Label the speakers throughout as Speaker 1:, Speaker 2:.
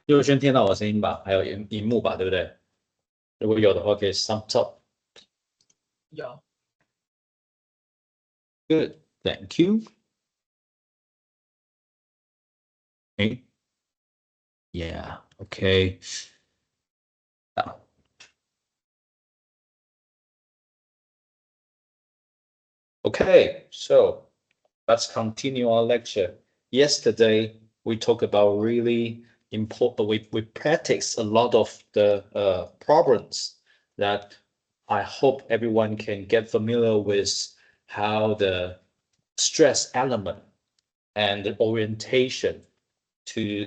Speaker 1: 右轩听到我的声音吧？还有荧幕吧，对不对？如果有的话，可以 thumbs up。
Speaker 2: 有。
Speaker 1: Good, thank you. Okay. Yeah. Okay. Okay. So let's continue our lecture. Yesterday we talked about really important. We practiced a lot of the problems that I hope everyone can get familiar with how the stress element and the orientation to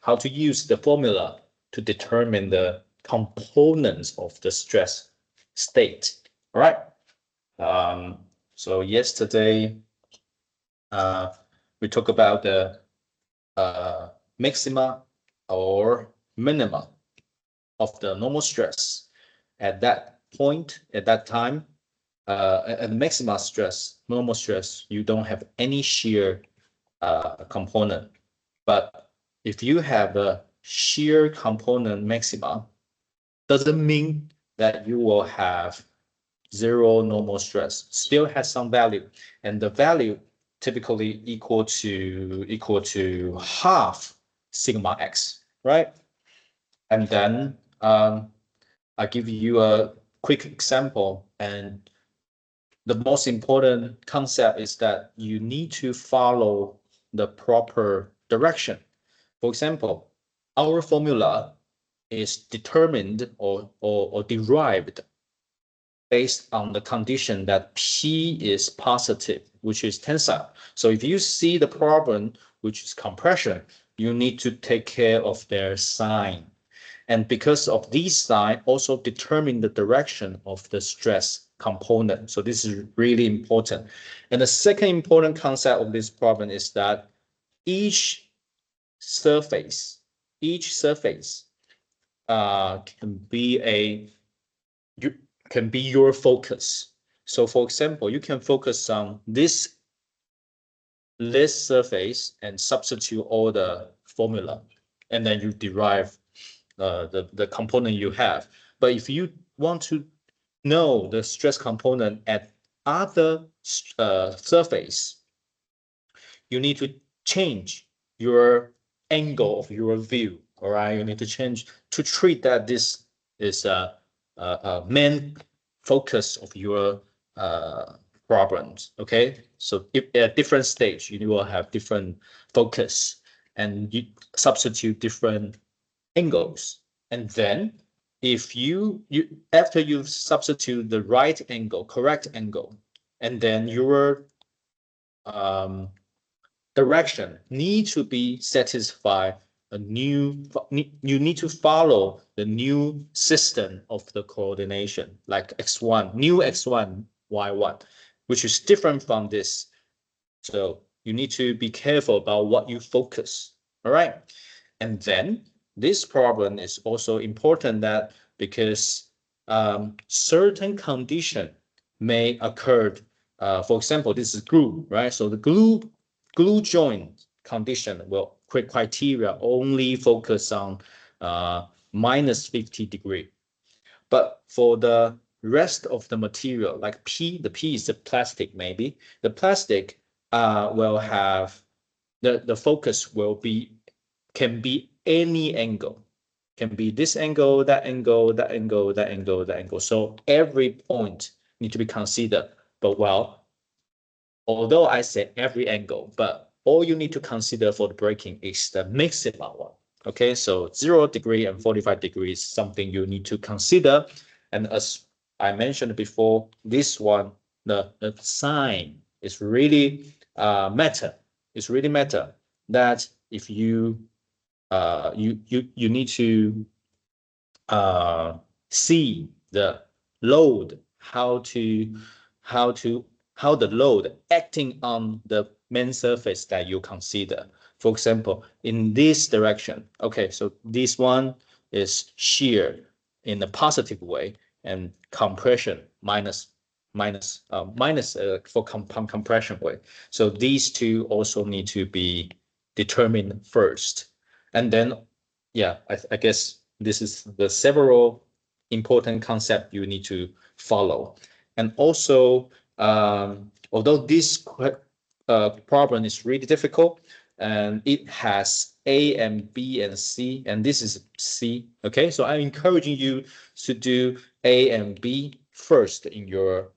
Speaker 1: how to use the formula to determine the components of the stress state. All right. So yesterday we talked about the maxima or minima of the normal stress. At that point, at that time, at maxima stress, normal stress, you don't have any shear component. But if you have a shear component maxima, doesn't mean that you will have zero normal stress. Still has some value, and the value typically equal to half sigma x, right? And then I give you a quick example, and the most important concept is that you need to follow the proper direction. For example, our formula is determined or derived based on the condition that P is positive, which is tensile. So if you see the problem, which is compression, you need to take care of their sign. And because of these sign also determine the direction of the stress component. So this is really important. And the second important concept of this problem is that each surface can be your focus. So for example, you can focus on this surface and substitute all the formula, and then you derive the component you have. But if you want to know the stress component at other surface, you need to change your angle of your view. All right, you need to change to treat that this is a main focus of your problems. Okay, so if at different stage you will have different focus, and you substitute different angles, and then if you after you substitute the right angle, correct angle, and then your direction need to be satisfy you need to follow the new system of the coordination, like x1, new x1, y1, which is different from this. So you need to be careful about what you focus. All right. And then this problem is also important that because certain condition may occur. For example, this is glue, right? So the glue joint condition will criteria only focus on minus 50 degree. But for the rest of the material, like the P is the plastic, maybe the plastic will have the focus will be can be any angle, can be this angle, that angle, that angle, that angle, that angle. So every point need to be considered. But well, although I say every angle, but all you need to consider for the breaking is the maximum one. Okay, so 0 degree and 45 degrees is something you need to consider. And as I mentioned before, this one, the sign is really matter. It's really matter that if you you need to see the load, how the load acting on the main surface that you consider. For example, in this direction, okay, so this one is shear in a positive way and compression minus for compression way. So these two also need to be determined first. And then yeah, I guess this is the several important concept you need to follow. And also, although this problem is really difficult, and it has A and B and C, and this is C. Okay, so I'm encouraging you to do A and B first in your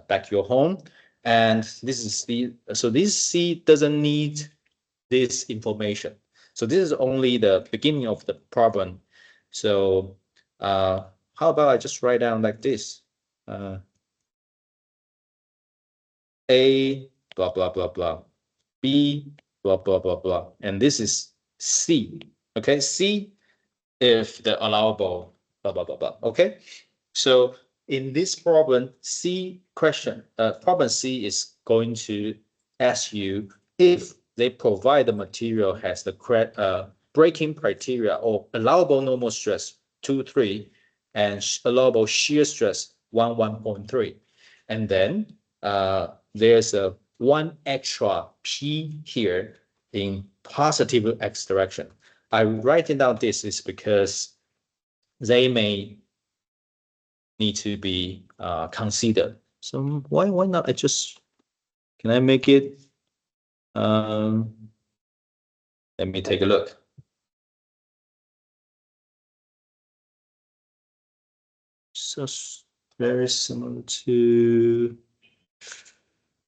Speaker 1: back your home, and this is C. So this C doesn't need this information. So this is only the beginning of the problem. So how about I just write down like this? A blah blah blah blah, B blah blah blah blah, and this is C. Okay, C if the allowable blah blah blah blah. Okay, so in this problem, problem C is going to ask you if they provide the material has the breaking criteria or allowable normal stress 2, 3, and allowable shear stress 1.3. And then there's a one extra P here in positive X direction. I'm writing down this is because they may need to be considered. So why not? Can I make it? Let me take a look. So very similar to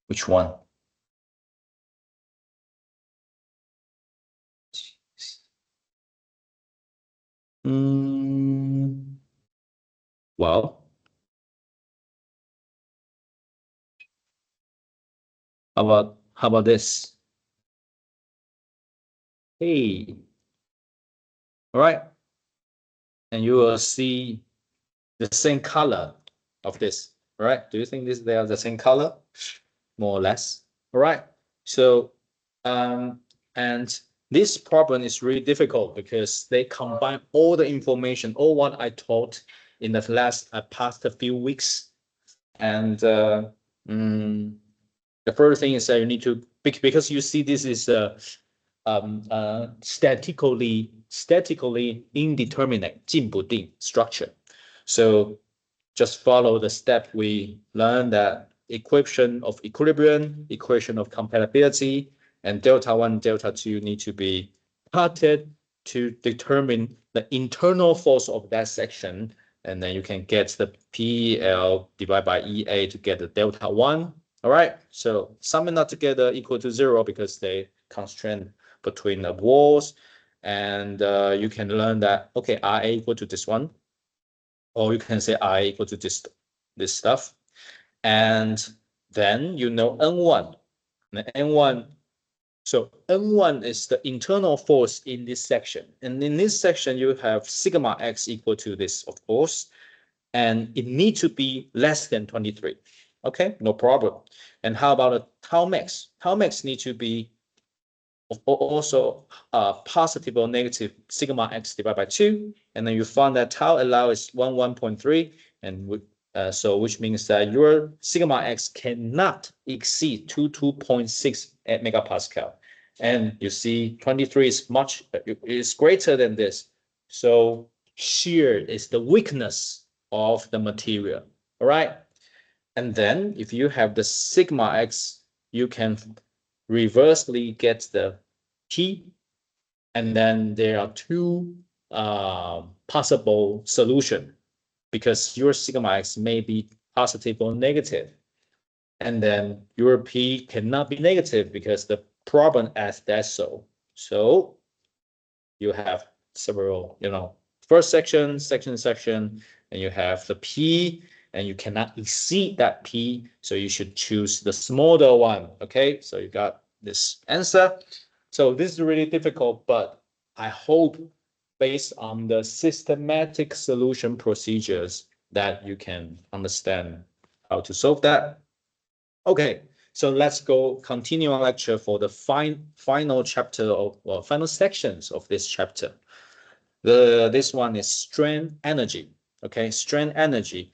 Speaker 1: which one? Well, how about this? Hey, all right, and you will see the same color of this. All right, do you think they are the same color? More or less. All right. So, and this problem is really difficult because they combine all the information, all what I taught in the past few weeks. And the first thing is that you need to, because you see this is statically indeterminate 静不定 structure. So just follow the step we learned, that equation of equilibrium, equation of compatibility, and delta 1, delta 2 need to be plotted to determine the internal force of that section. And then you can get the PL divided by EA to get the delta 1. All right, so summing that together equal to 0 because they constrain between the walls. And you can learn that, okay, RA equal to this one, or you can say I equal to this stuff. And then you know N1. And N1, so N1 is the internal force in this section. And in this section, you have sigma x equal to this, of course. And it needs to be less than 23. Okay, no problem. And how about a tau max? Tau max needs to be also positive or negative sigma x divided by 2. And then you find that tau allow is 1.3. And so which means that your sigma x cannot exceed 22.6 megapascal. And you see 23 is greater than this. So shear is the weakness of the material. All right. And then if you have the sigma x, you can reversely get the T, and then there are two possible solutions because your sigma x may be positive or negative. And then your P cannot be negative because the problem asks that so. So you have several, first section, and you have the P, and you cannot exceed that P. So you should choose the smaller one. Okay, so you got this answer. So this is really difficult, but I hope based on the systematic solution procedures that you can understand how to solve that. Okay, so let's go continue our lecture for the final chapter or final sections of this chapter. This one is strain energy. Okay, strain energy.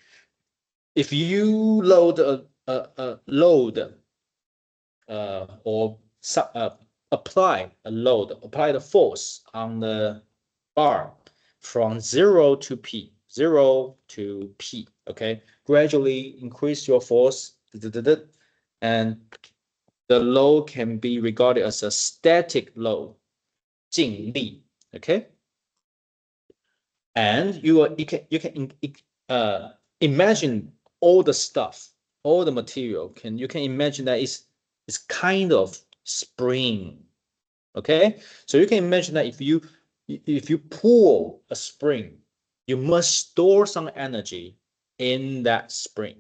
Speaker 1: If you load or apply the force on the bar from 0 to P, 0 to P, okay? Gradually increase your force, and the load can be regarded as a static load, 静力, okay? And you can imagine all the stuff, all the material. You can imagine that it's kind of spring, okay? So you can imagine that if you pull a spring, you must store some energy in that spring,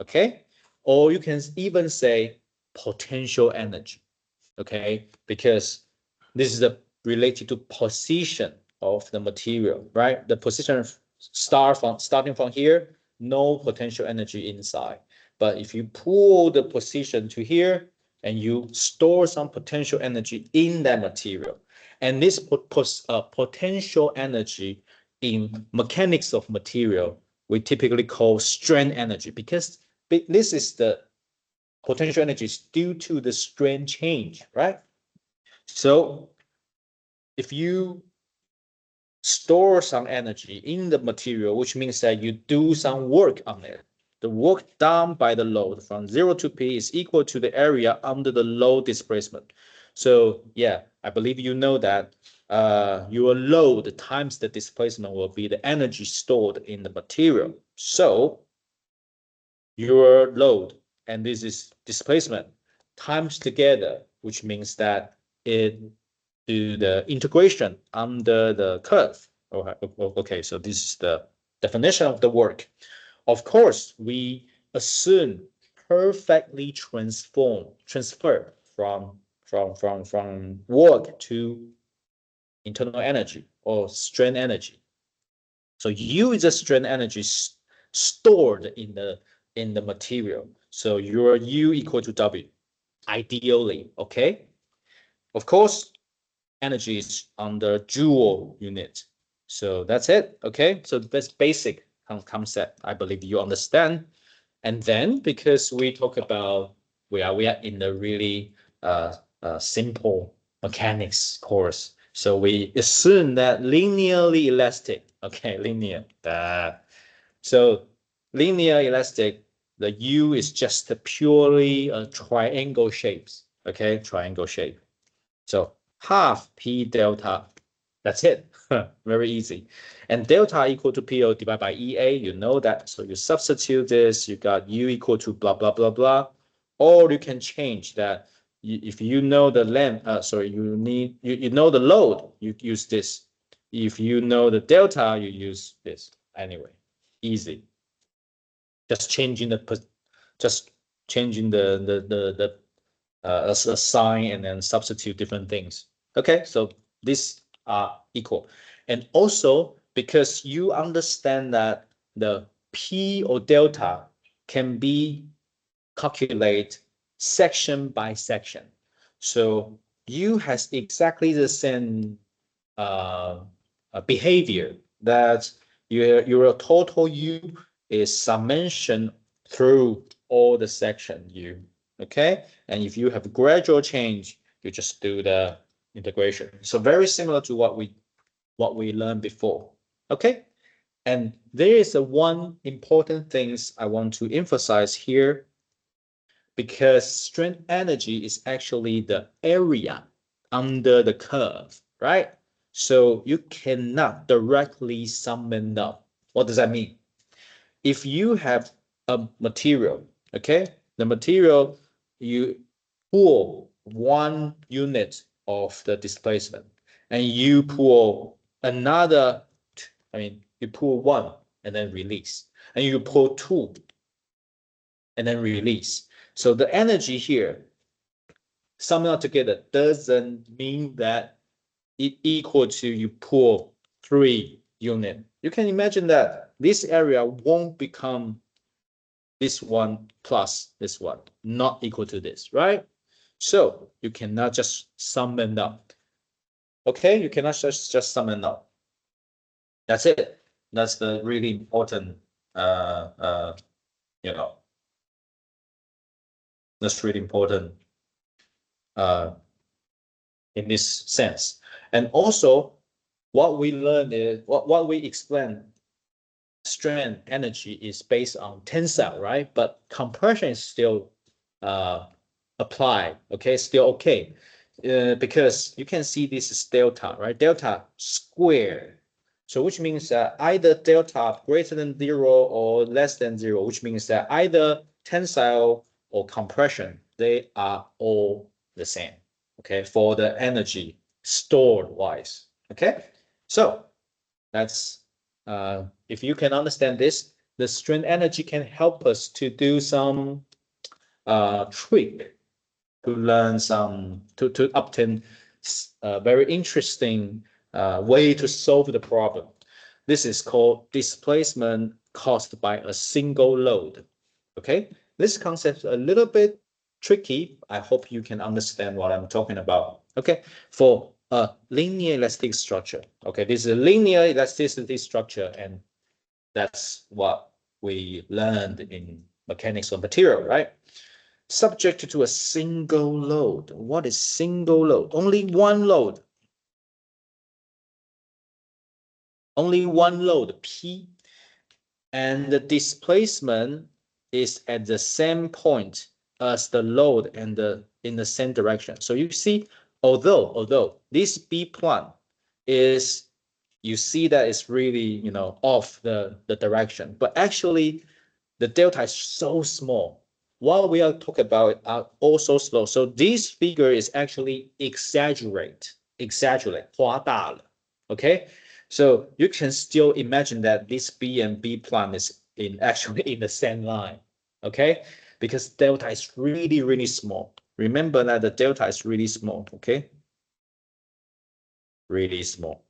Speaker 1: okay? Or you can even say potential energy, okay? Because this is related to position of the material, right? The position starting from here, no potential energy inside. But if you pull the position to here and you store some potential energy in that material, and this potential energy in mechanics of material, we typically call strain energy, because this is the potential energy is due to the strain change, right? So if you store some energy in the material, which means that you do some work on it, the work done by the load from 0 to P is equal to the area under the load displacement. So yeah, I believe you know that your load times the displacement will be the energy stored in the material. So your load and this is displacement times together, which means that it do the integration under the curve. Okay, so this is the definition of the work. Of course, we assume perfectly transfer from work to internal energy or strain energy. So U is a strain energy stored in the material. So your U equal to W, ideally, okay? Of course, energy is on the joule unit. So that's it, okay? So that's basic concept. I believe you understand. And then because we talk about, we are in the really simple mechanics course. So we assume that linearly elastic, okay, linear. So linear elastic, the U is just purely a triangle shapes, okay, triangle shape. So half P delta, that's it, very easy. And delta equal to PO divided by EA, you know that. So you substitute this, you got U equal to blah, blah, blah, blah. Or you can change that. If you know the length, you know the load, you use this. If you know the delta, you use this. Anyway, easy. Just changing the a sign and then substitute different things. Okay, so these are equal. And also because you understand that the P or delta can be calculated section by section. So U has exactly the same behavior that your total U is summation through all the section U. Okay, and if you have gradual change, you just do the integration. So very similar to what we learned before. Okay, and there is one important things I want to emphasize here, because strain energy is actually the area under the curve, right? So you cannot directly sum it up. What does that mean? If you have a material, okay, the material, you pull 1 unit of the displacement and you pull another, you pull 1 and then release, and you pull 2 and then release. So the energy here, summing up together, doesn't mean that it equal to you pull 3 unit. You can imagine that this area won't become this one plus this one, not equal to this, right? So you cannot just sum it up. Okay, you cannot just sum it up. That's it. That's the really important, you know, that's really important in this sense. And also, what we learn is what we explain. Strain energy is based on tensile, right? But compression is still applied. Okay, still okay, because you can see this is delta, right? Delta squared. So which means that either delta greater than 0 or less than 0, which means that either tensile or compression, they are all the same, okay, for the energy stored wise, okay? So that's, if you can understand this, the strain energy can help us to do some trick to learn some, to obtain a very interesting way to solve the problem. This is called displacement caused by a single load. Okay, this concept is a little bit tricky. I hope you can understand what I'm talking about. Okay, for a linear elastic structure. Okay, this is a linear elasticity structure, and that's what we learned in mechanics of material, right? Subject to a single load. What is single load? Only one load. Only one load, P. And the displacement is at the same point as the load and in the same direction. So you see, although this B plan is, you see that it's really, off the direction, but actually the delta is so small. While we are talking about also slow. So this figure is actually exaggerate, 夸大了, okay? So you can still imagine that this B and B plan is actually in the same line, okay? Because delta is really, really small. Remember that the delta is really small, okay? Really small.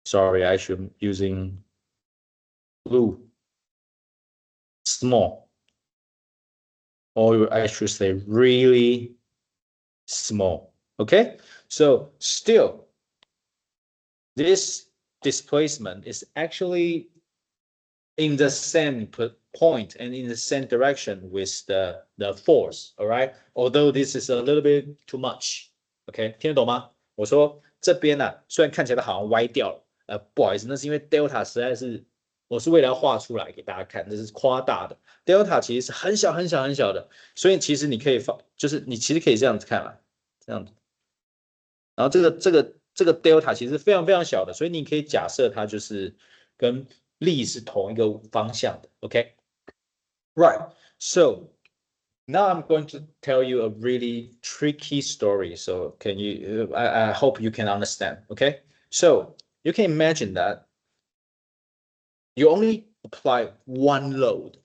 Speaker 1: Sorry, I should using blue. Small. Or I should say really small, okay? So still, this displacement is actually in the same point and in the same direction with the force, all right? Although this is a little bit too much, okay? 听得懂吗？我说这边呢，虽然看起来好像歪掉了，不好意思，那是因为 delta 实在是，我是为了要画出来给大家看，这是夸大的。delta 其实是很小很小很小的，所以其实你可以放，就是你其实可以这样子看啦，这样子。然后这个 delta 其实非常非常小的，所以你可以假设它就是跟力是同一个方向的 ，OK？ Right. So now I'm going to tell you a really tricky story. So can you? I hope you can understand. Okay. So you can imagine that you only apply one load.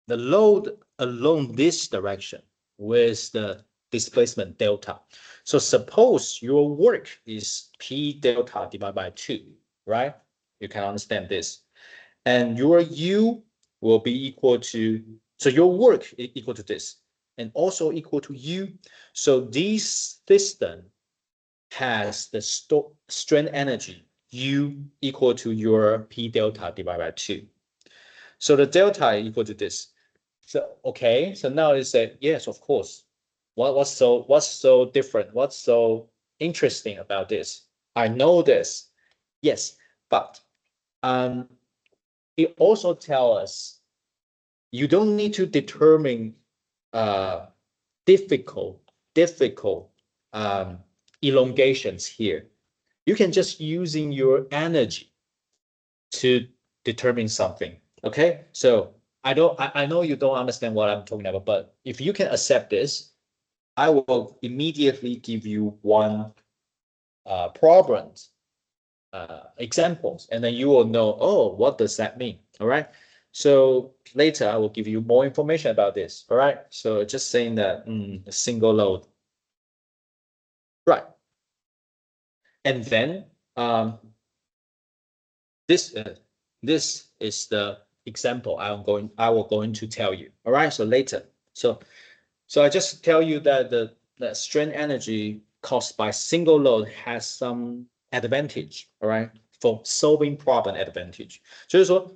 Speaker 1: The load along this direction with the displacement delta. So suppose your work is P delta divided by 2, right? You can understand this. And your U will be equal to, so your work is equal to this, and also equal to U. So this system has the strain energy U equal to your P delta divided by 2. So the delta is equal to this. So okay, so now you say yes, of course. What's so different? What's so interesting about this? I know this, yes, but it also tells us you don't need to determine difficult elongations here. You can just using your energy to determine something. Okay, so I know you don't understand what I'm talking about, but if you can accept this, I will immediately give you one problem examples, and then you will know, oh, what does that mean? All right. So later I will give you more information about this. All right. So just saying that a single load. Right. And then this is the example I will going to tell you. All right. So later. So I just tell you that the strain energy caused by single load has some advantage. All right. For solving problem advantage. 就是说，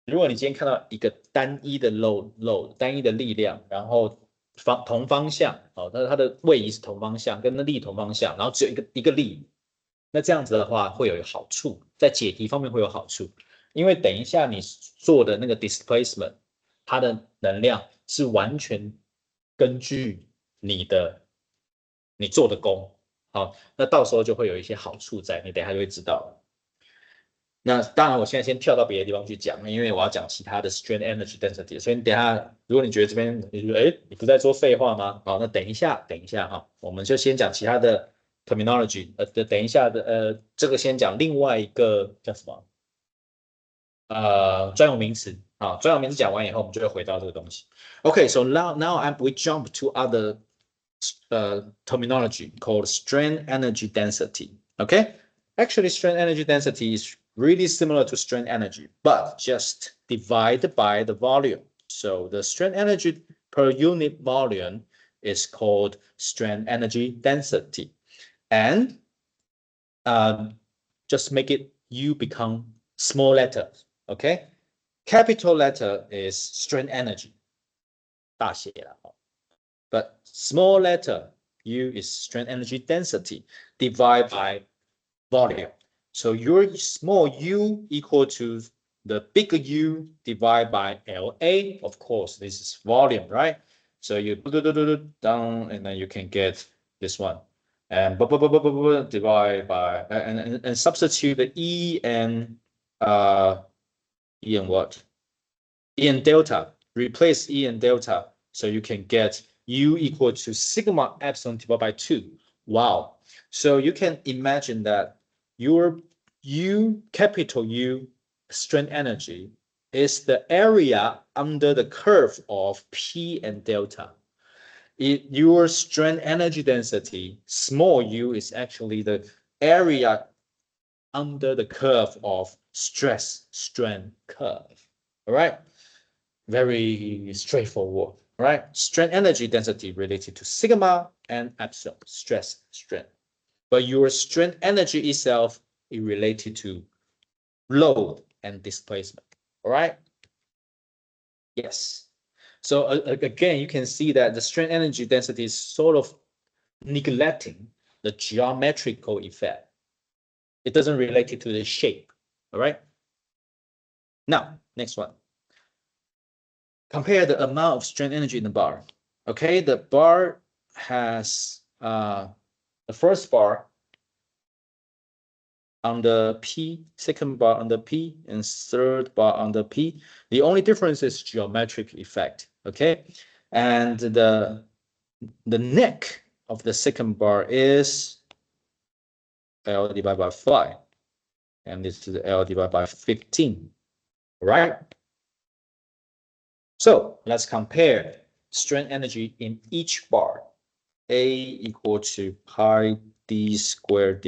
Speaker 1: 如果你今天看到一个单一的 load 单一的力量，然后同方向，哦，它的位移是同方向，跟那力同方向，然后只有一个力，那这样子的话会有好处，在解题方面会有好处，因为等一下你做的那个 displacement， 它的能量是完全根据你做的功，好，那到时候就会有一些好处在，你等一下就会知道了。那当然，我现在先跳到别的地方去讲，因为我要讲其他的 strain energy density，所以你等一下，如果你觉得这边你觉得你不在说废话吗？好，那等一下哈，我们就先讲其他的 terminology，等一下的这个先讲另外一个叫什么？专有名词啊，专有名词讲完以后，我们就会回到这个东西。Okay, so now we jump to other terminology called strain energy density. Okay, actually, strain energy density is really similar to strain energy, but just divided by the volume. So the strain energy per unit volume is called strain energy density, and just make it U become small letters. Okay, capital letter is strain energy, 大写了。But small letter U is strain energy density divided by volume. So your small u equal to the bigger U divided by LA. Of course, this is volume, right? So you down and then you can get this one. And divide by and substitute the E and E and what? E and delta. Replace E and delta. So you can get U equal to sigma epsilon divided by 2. Wow. So you can imagine that your U, capital U, strain energy is the area under the curve of P and delta. Your strain energy density, small u, is actually the area under the curve of stress strain curve. All right. Very straightforward, right? Strain energy density related to sigma and epsilon, stress strain. But your strain energy itself is related to load and displacement, all right? Yes. So again, you can see that the strain energy density is sort of neglecting the geometrical effect. It doesn't relate it to the shape, all right? Now, next one. Compare the amount of strain energy in the bar. Okay, the bar has the first bar on the P, second bar on the P, and third bar on the P. The only difference is geometric effect. Okay, and the neck of the second bar is L divided by 5, and this is L divided by 15. Right? So let's compare strain energy in each bar. A equal to pi d squared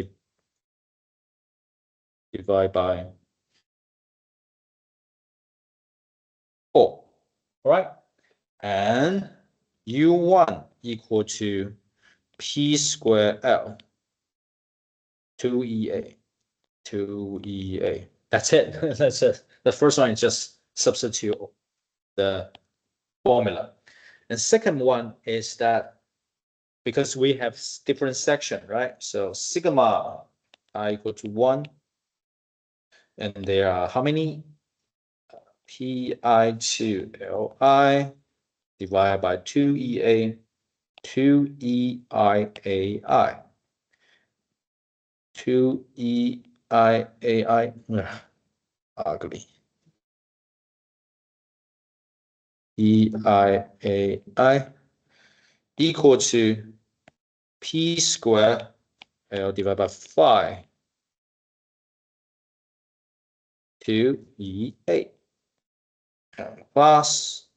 Speaker 1: divided by 4. All right? And U1 equal to P squared L 2EA. 2EA. That's it. That's it. The first one is just substitute the formula. And second one is that because we have different section, right? So sigma I equal to 1. And there are how many? Pi to Li divided by 2EA, 2EIAI. 2EIAI, ugly. EIAI equal to P squared L divided by 5 2EA plus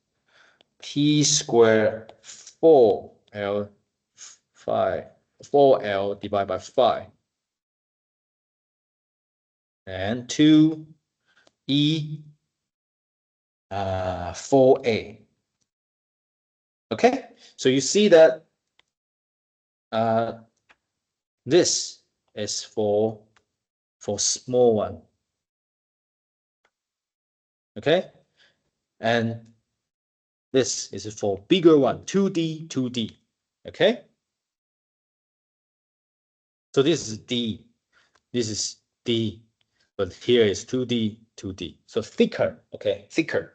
Speaker 1: P squared 4L 4L divided by 5 and 2E 4A. Okay, so you see that this is for small one. Okay, and This is for bigger one, 2D, 2D. Okay. So this is D. This is D. But here is 2D, 2D. So thicker. Okay, thicker.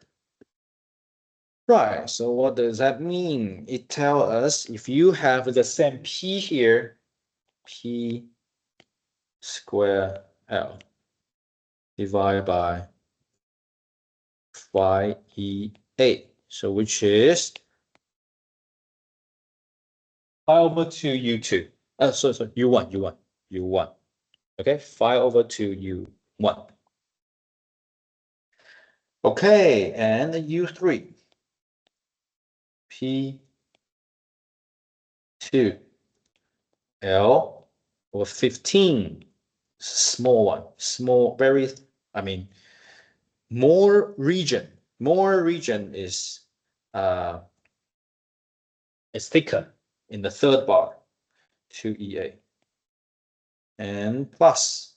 Speaker 1: Right. So what does that mean? It tells us if you have the same P here, P square L divided by phi EA. So which is phi over 2 U2. Sorry, U1. Okay, phi over 2 U1. Okay, and U3. P2 L over 15. Small one. Small, very, I mean, more region. More region is thicker in the third bar, 2EA. And plus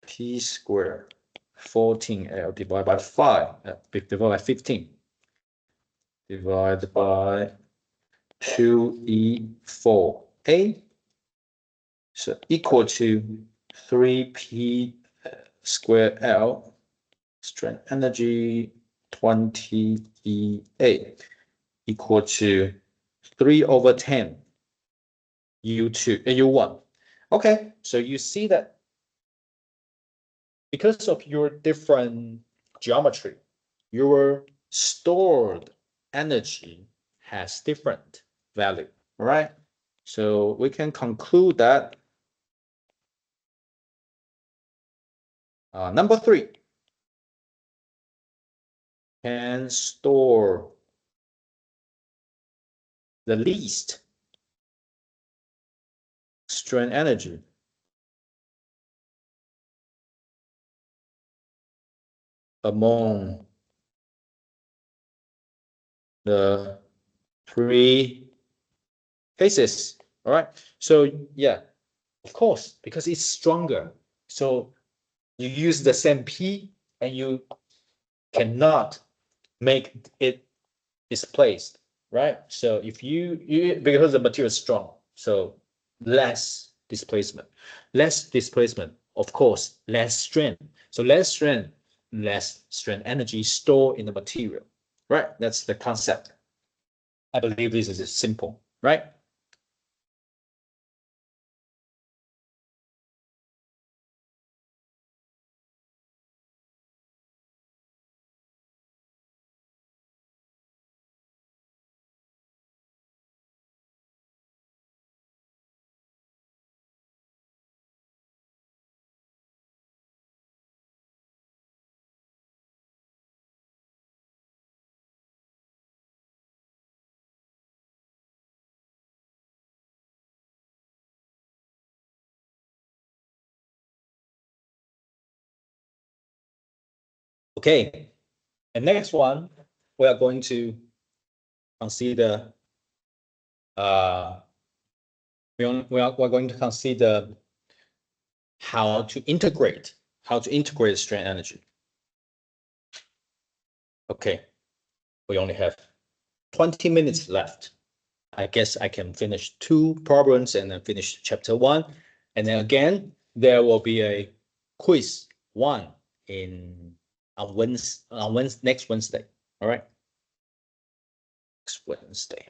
Speaker 1: P squared 14L divided by 5, divided by 15, divided by 2E4A, so equal to 3P squared L, strength energy 20EA, equal to 3 over 10 U2 and U1. Okay, so you see that because of your different geometry, your stored energy has different value, right? So we can conclude that number 3 can store the least strain energy among the 3 cases. All right. So yeah, of course, because it's stronger. So you use the same P and you cannot make it displaced, right? So if you because the material is strong, so less displacement, of course, less strain. So less strain energy stored in the material, right? That's the concept. I believe this is simple, right? Okay, and next one, we are going to consider we're going to consider how to integrate strain energy. Okay, we only have 20 minutes left. I guess I can finish 2 problems and then finish chapter 1. And then again, there will be a quiz 1 next Wednesday. All right. Next Wednesday.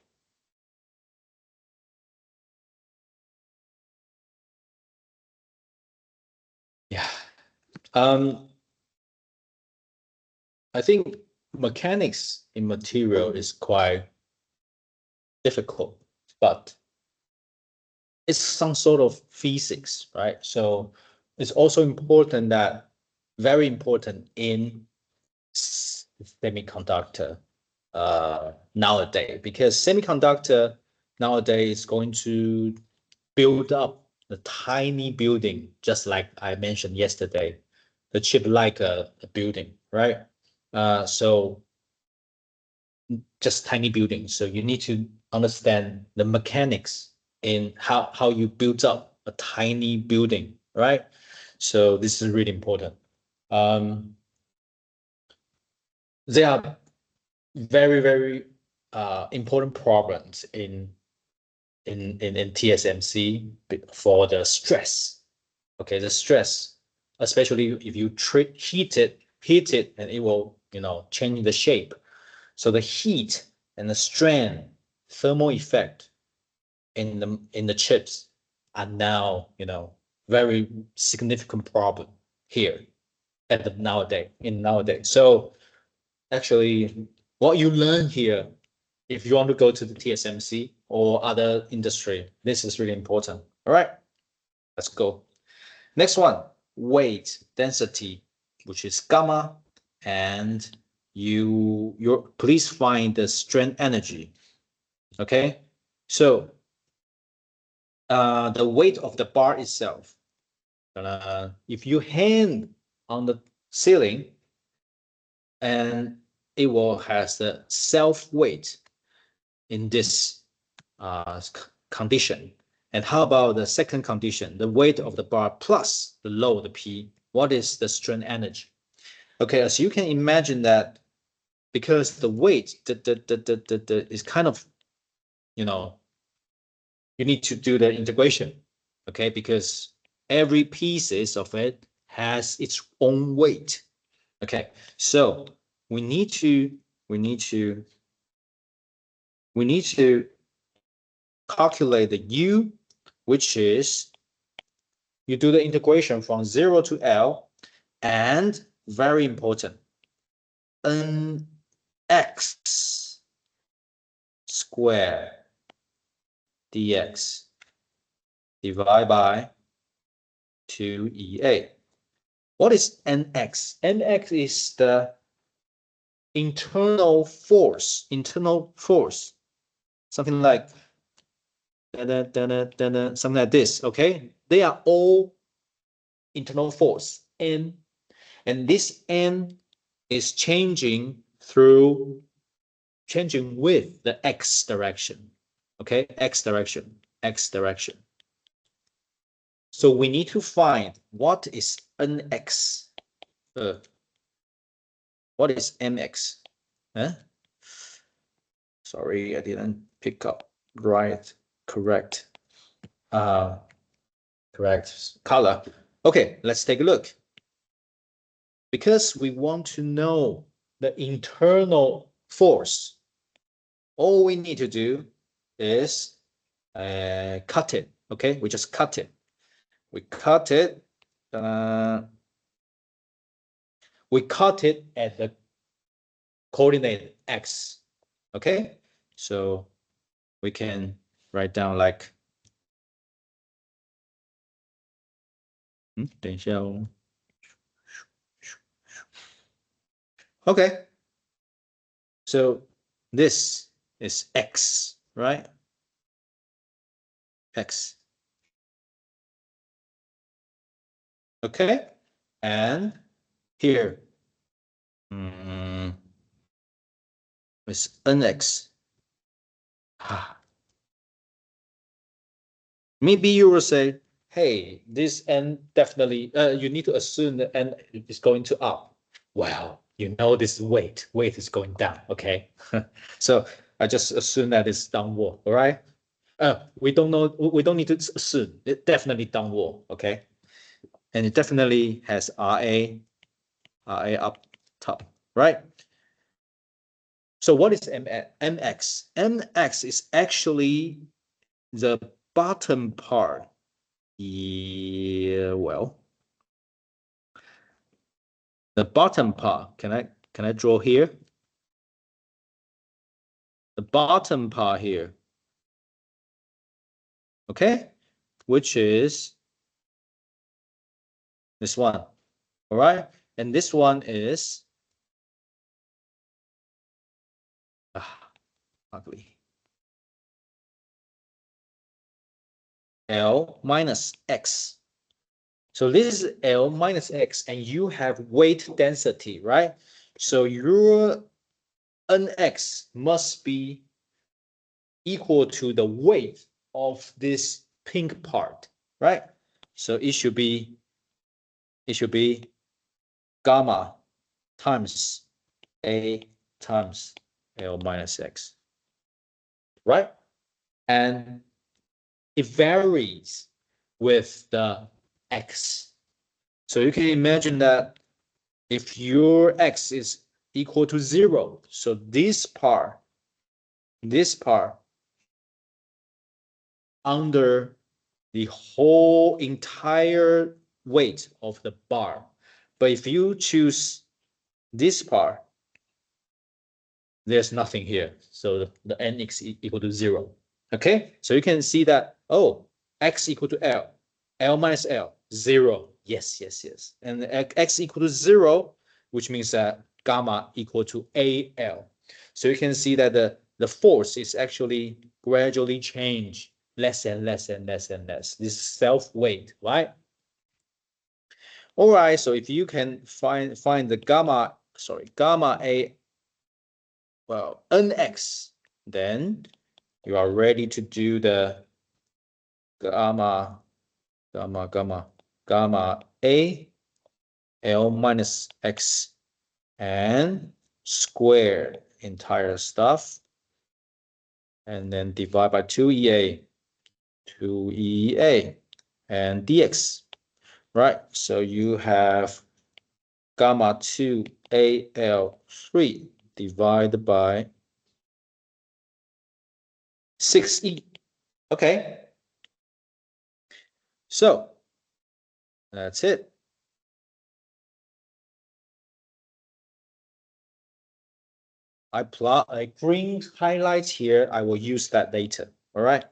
Speaker 1: Yeah. I think mechanics in material is quite difficult, but it's some sort of physics, right? So it's also important very important in semiconductor nowadays, because semiconductor nowadays is going to build up the tiny building, just like I mentioned yesterday, the chip like a building, right? So just tiny buildings. So you need to understand the mechanics in how you build up a tiny building, right? So this is really important. There are very important problems in TSMC for the stress. Okay, the stress, especially if you heat it, and it will, change the shape. So the heat and the strain, thermal effect in the chips are now, very significant problem here at nowadays. So actually, what you learn here, if you want to go to the TSMC or other industry, this is really important. All right, let's go. Next one, weight density, which is gamma, and please find the strain energy. Okay, so the weight of the bar itself. If you hang on the ceiling, and it will has the self weight in this condition. And how about the second condition, the weight of the bar plus the load P? What is the strain energy? Okay, as you can imagine that, because the weight is kind of, you need to do the integration, okay, because every pieces of it has its own weight. Okay, so we need to calculate the U, which is, you do the integration from 0 to L, and very important, nx squared dx divided by 2EA. What is nx? Nx is the internal force, something like something like this. Okay, they are all internal force, N, and this N is changing with the x direction. Okay, x direction. So we need to find what is nx. What is mx? Huh? Sorry, I didn't pick up correct color. Okay, let's take a look. Because we want to know the internal force, all we need to do is cut it. Okay, we just cut it. We cut it at the coordinate x. Okay, so we can write down like 等一下哦。Okay, so this is x, right? X. Okay, and here is nx. Maybe you will say, hey, this n definitely, you need to assume that n is going to up. Well, this weight is going down, okay? So I just assume that it's downward, all right? We don't know, we don't need to assume, it definitely downward, okay? And it definitely has RA up top, right? So what is mx? Mx is actually the bottom part. Yeah, well, the bottom part, can I draw here? The bottom part here, okay, which is this one, all right? And this one is ugly. L minus X. So this is L minus X, and you have weight density, right? So your NX must be equal to the weight of this pink part, right? So it should be gamma times A times L minus X, right? And it varies with the X. So you can imagine that if your X is equal to 0, so this part under the whole entire weight of the bar. But if you choose this part, there's nothing here. So the nx equal to 0. Okay, so you can see that, oh, x equal to L, L minus L, 0. Yes, yes, yes. And x equal to 0, which means that gamma equal to AL. So you can see that the force is actually gradually change less and less and less and less. This is self-weight, right? All right, so if you can find the gamma A, well, nx, then you are ready to do the gamma A L minus X and square entire stuff, and then divide by 2EA and dx, right? So you have gamma 2AL3 divided by 6E. Okay, so that's it. I plot a green highlights here. I will use that later. All right.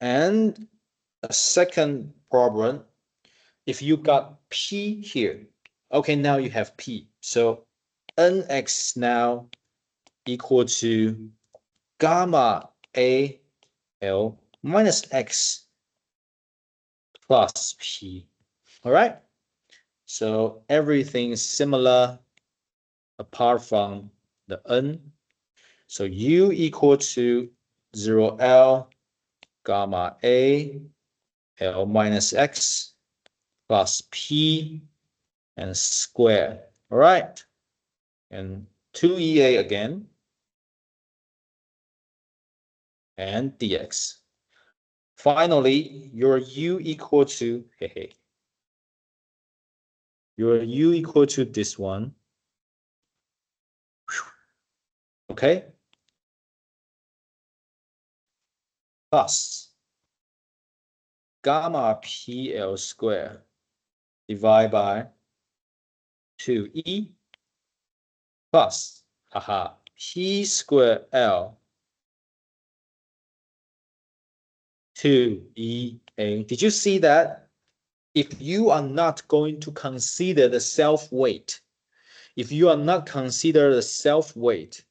Speaker 1: And a second problem, if you got P here, okay, now you have P. So nx now equal to gamma A L minus X plus P. All right. So everything is similar apart from the N. So U equal to 0L gamma A L minus X plus P and square. All right. And 2EA again. And dx. Finally, your U equal to, your U equal to this one. Okay. Plus gamma PL square divided by 2E plus, P square L 2EA. Did you see that? If you are not going to consider the self-weight, if you are not consider the self-weight,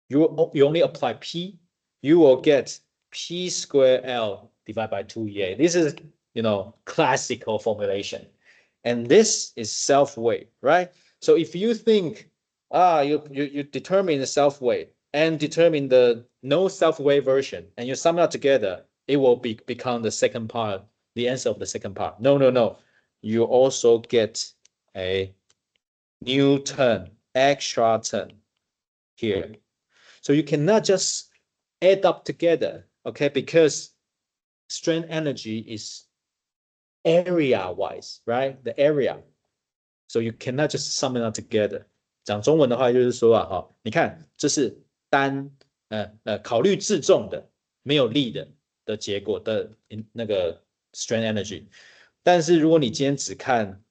Speaker 1: you only apply P, you will get P square L divided by 2EA. This is, classical formulation. And this is self-weight, right? So if you think, you determine the self-weight and determine the no self-weight version, and you sum it up together, it will become the second part, the answer of the second part. No, no, no. You also get a new term, extra term here. So you cannot just add up together, okay? Because strain energy is area-wise, right? The area. So you cannot just sum it up together. 讲中文的话就是说啊，你看这是考虑自重的没有力的结果的那个 strain energy。但是如果你今天只看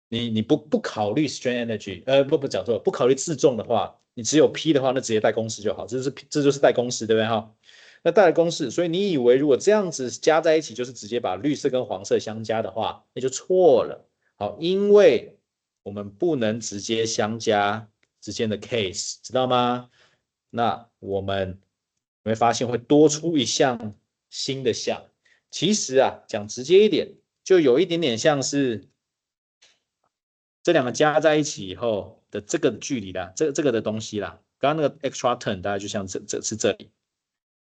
Speaker 1: 你不考虑 strain energy，不讲错了，不考虑自重的话，你只有 P 的话，那直接带公式就好，这就是带公式，对不对哈？那带了公式，所以你以为如果这样子加在一起，就是直接把绿色跟黄色相加的话，那就错了。好，因为我们不能直接相加之间的 case， 知道吗？那我们会发现会多出一项新的项。其实啊，讲直接一点，就有一点点像是这两个加在一起以后的这个距离啦，这个的东西啦。刚刚那个 extra term 大概就像这里，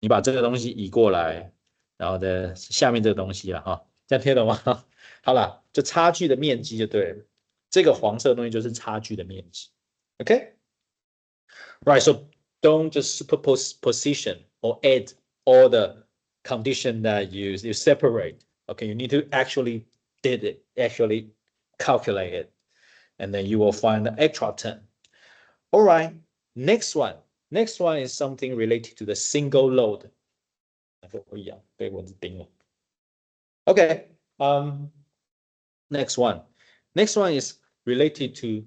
Speaker 1: 你把这个东西移过来，然后的下面这个东西啦，哈，这样听懂吗？好啦，就差距的面积就对了。这个黄色的东西就是差距的面积。Okay? Right, so don't just superpose position or add all the condition that you separate. Okay, you need to actually did it, actually calculate it, and then you will find the extra term. All right, next one. Next one is something related to the single load. Okay, next one. Next one is related to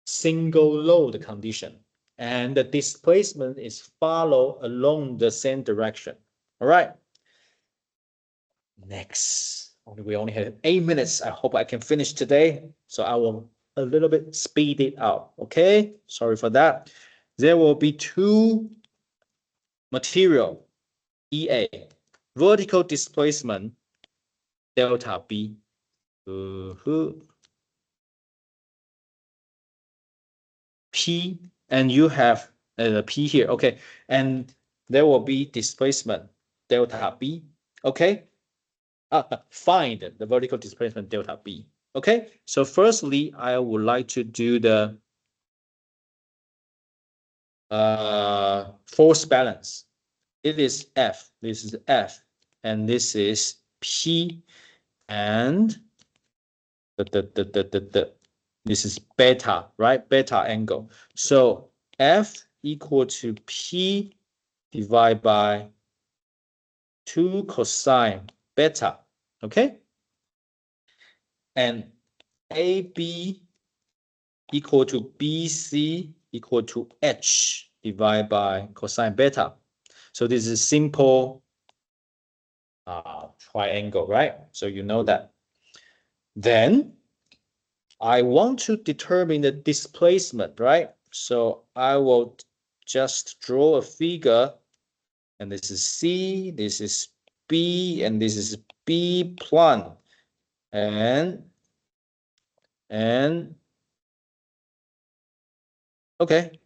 Speaker 1: single load condition, and the displacement is follow along the same direction. All right. Next, we only have 8 minutes. I hope I can finish today, so I will a little bit speed it up. Okay, sorry for that. There will be two material, EA, vertical displacement, delta B. P, and you have the P here. Okay, and there will be displacement delta B. Okay, find the vertical displacement delta B. Okay, so firstly, I would like to do the force balance. It is F, this is F, and this is P, and this is beta, right? Beta angle. So F equal to P divided by 2 cosine beta, okay? And AB equal to BC equal to H divided by cosine beta. So this is simple triangle, right? So you know that. Then I want to determine the displacement, right? So I will just draw a figure, and this is C, this is B, and this is B plane, and okay,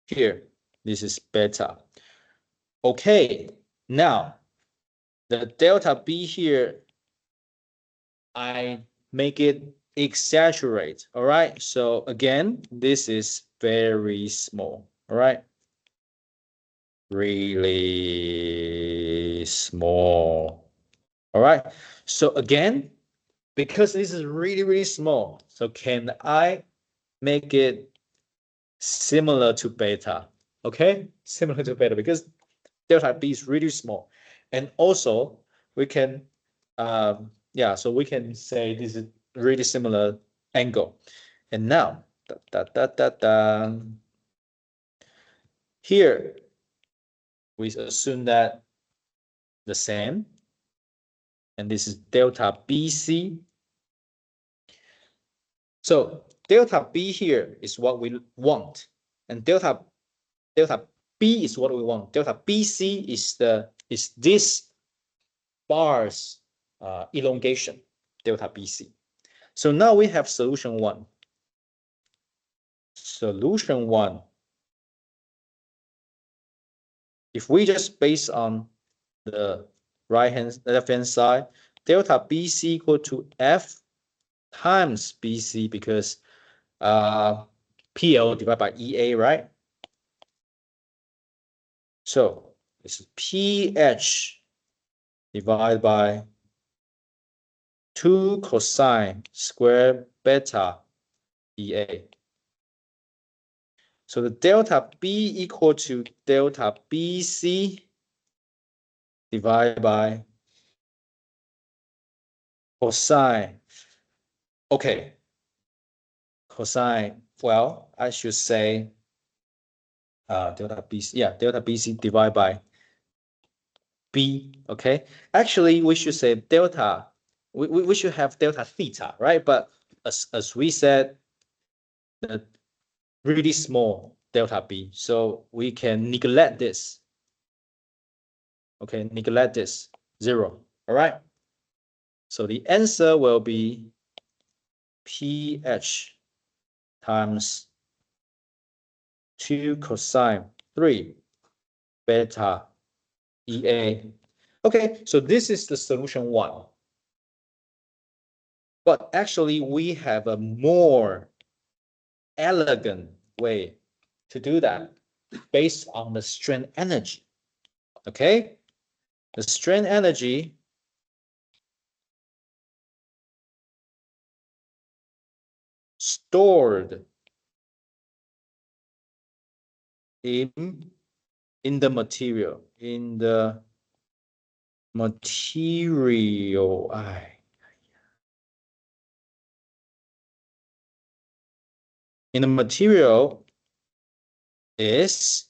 Speaker 1: here, this is beta. Okay, now the delta B here, I make it exaggerate, all right? So again, this is very small, all right? Really small, all right? So again, because this is really, really small, so can I make it similar to beta? Okay, similar to beta, because delta B is really small. And also, we can, yeah, so we can say this is really similar angle. And now, here, we assume that the same, and this is delta BC. So delta B here is what we want, and delta B is what we want. Delta BC is this bar's elongation, delta BC. So now we have solution one. Solution one. If we just base on the left hand side, delta BC equal to F times BC, because PL divided by EA, right? So this is PH divided by 2 cosine square beta EA. So the delta B equal to delta BC divided by cosine. Okay. Cosine, well, I should say delta BC, yeah, delta BC divided by B, okay? Actually, we should say delta, we should have delta theta, right? But as we said, the really small delta B, so we can neglect this. Okay, neglect this, 0, all right? So the answer will be PH times 2 cosine 3 beta EA. Okay, so this is the solution one. But actually, we have a more elegant way to do that based on the strain energy. Okay? The strain energy stored in the material, in the material is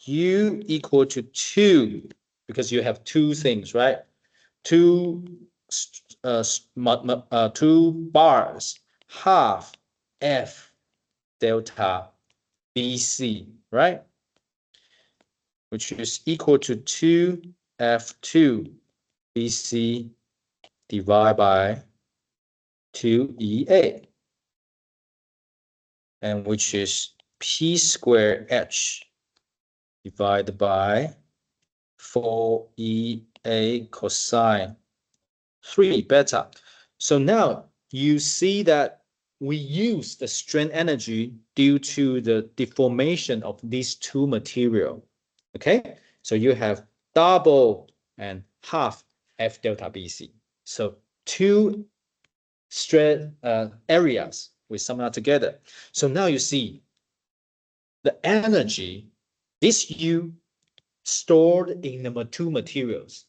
Speaker 1: U equal to 2, because you have two things, right? Two bars, half F delta BC, right? Which is equal to 2F2 BC divided by 2EA, and which is P squared H divided by 4EA cosine 3 beta. So now you see that we use the strain energy due to the deformation of these two materials. Okay, so you have double and half F delta BC. So two strain areas, we sum that together. So now you see the energy, this U stored in the two materials.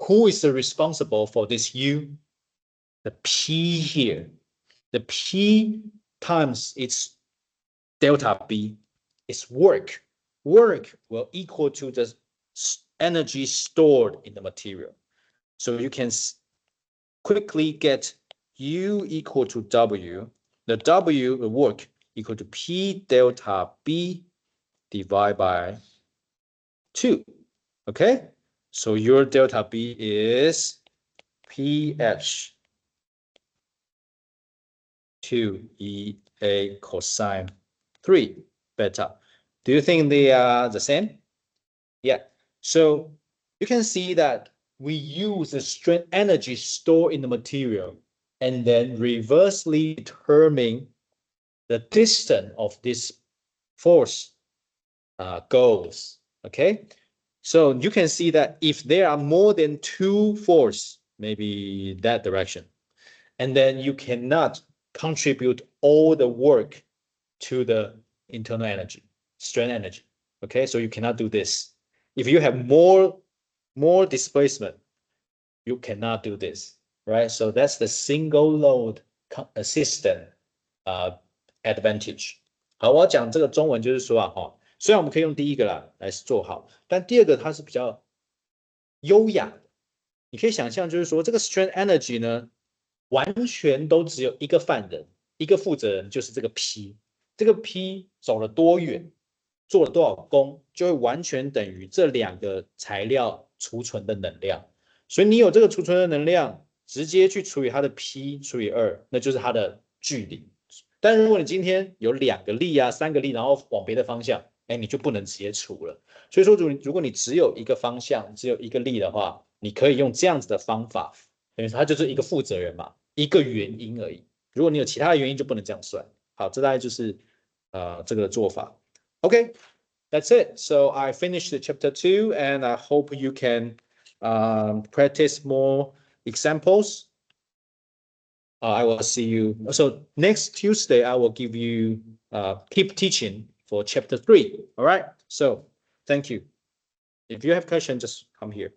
Speaker 1: Who is responsible for this U? The P here. The P times its delta B is work. Work will equal to the energy stored in the material. So you can quickly get U equal to W. The W, the work, equal to P delta B divided by 2. Okay? So your delta B is PH 2EA cosine 3 beta. Do you think they are the same? Yeah. So you can see that we use the strain energy stored in the material and then reversely determine the distance of this force goes. Okay. So you can see that if there are more than two force, maybe that direction, and then you cannot contribute all the work to the internal energy, strain energy. Okay, so you cannot do this. If you have more displacement, you cannot do this, right? So that's the single load system advantage. 好，我要讲这个中文就是说啊，虽然我们可以用第一个啦来做好，但第二个它是比较优雅的。你可以想象，就是说这个 strain energy 呢，完全都只有一个犯人，一个负责人，就是这个 P。这个 P 走了多远，做了多少功，就会完全等于这两个材料储存的能量。所以你有这个储存的能量，直接去除以它的 P 除以2，那就是它的距离。但如果你今天有2个力啊、3个力，然后往别的方向，哎，你就不能直接除了。所以说，如果你只有一个方向，只有一个力的话，你可以用这样子的方法，等于它就是一个负责人嘛，一个原因而已。如果你有其他的原因，就不能这样算。好，这大概就是这个做法。Okay, that's it. So I finished chapter 2, and I hope you can practice more examples. I will see you. So next Tuesday, I will give you keep teaching for chapter 3. All right. So thank you. If you have questions, just come here.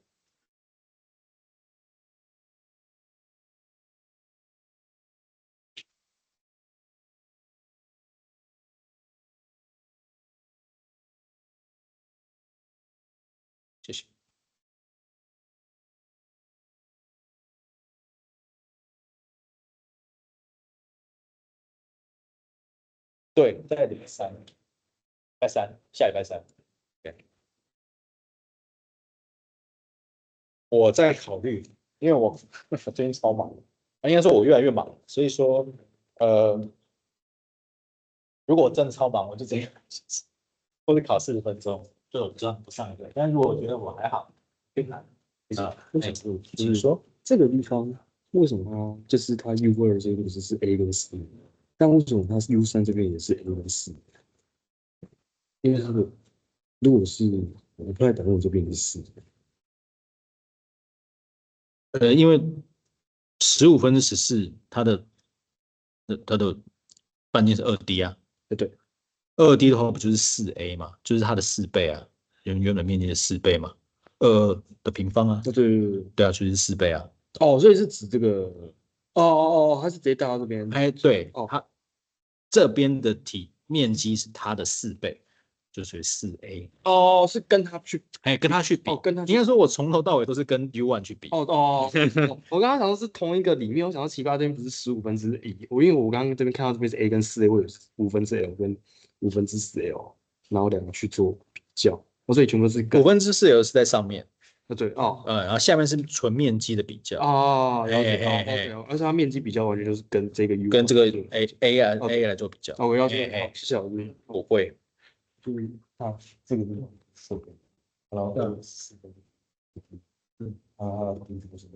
Speaker 1: 谢谢。对，在礼拜三，下礼拜三。对，我在考虑，因为我最近超忙，应该说我越来越忙，所以说，如果我真的超忙，我就直接或者考40分钟，就不上一个。但如果我觉得我还好，可以来。
Speaker 3: 我想说，就是说这个地方为什么就是它 U2这个是 A 跟 C，但为什么它是 U3这边也是 A 跟 C？因为它的如果是我不太懂，我这边也是 4，
Speaker 1: 因为15分之14，它的半径是2D 啊，
Speaker 3: 对
Speaker 1: 2D 的话不就是 4A 嘛，就是它的4倍啊，原本面积的4倍嘛，2的平方啊，
Speaker 3: 对，
Speaker 1: 对啊，就是4倍啊。
Speaker 3: 哦，所以是指这个，它是直接带到这边，
Speaker 1: 哎，对，
Speaker 3: 哦
Speaker 1: 它这边的面积是它的4倍，就属于4A。
Speaker 3: 是跟他去，
Speaker 1: 哎，跟它去比，
Speaker 3: 跟他去，
Speaker 1: 应该说我从头到尾都是跟 U1 去比。
Speaker 3: 我刚刚想的是同一个里面，我想到奇葩这边不是15分之1，因为我刚刚这边看到这边是 A 跟4A，我有5分之L 跟4L，然后两个去做比较，所以全部是跟
Speaker 1: 5分之4L是在上面，
Speaker 3: 对
Speaker 1: 然后下面是纯面积的比较。
Speaker 3: 了解
Speaker 1: 哎，
Speaker 3: 而且它面积比较完全就是跟这个 U
Speaker 1: 跟这个
Speaker 3: 对
Speaker 1: A 来做比较。
Speaker 3: 我要做好，谢谢老师，
Speaker 1: 不会。
Speaker 3: 注意这个地方4个，然后4个，第一个是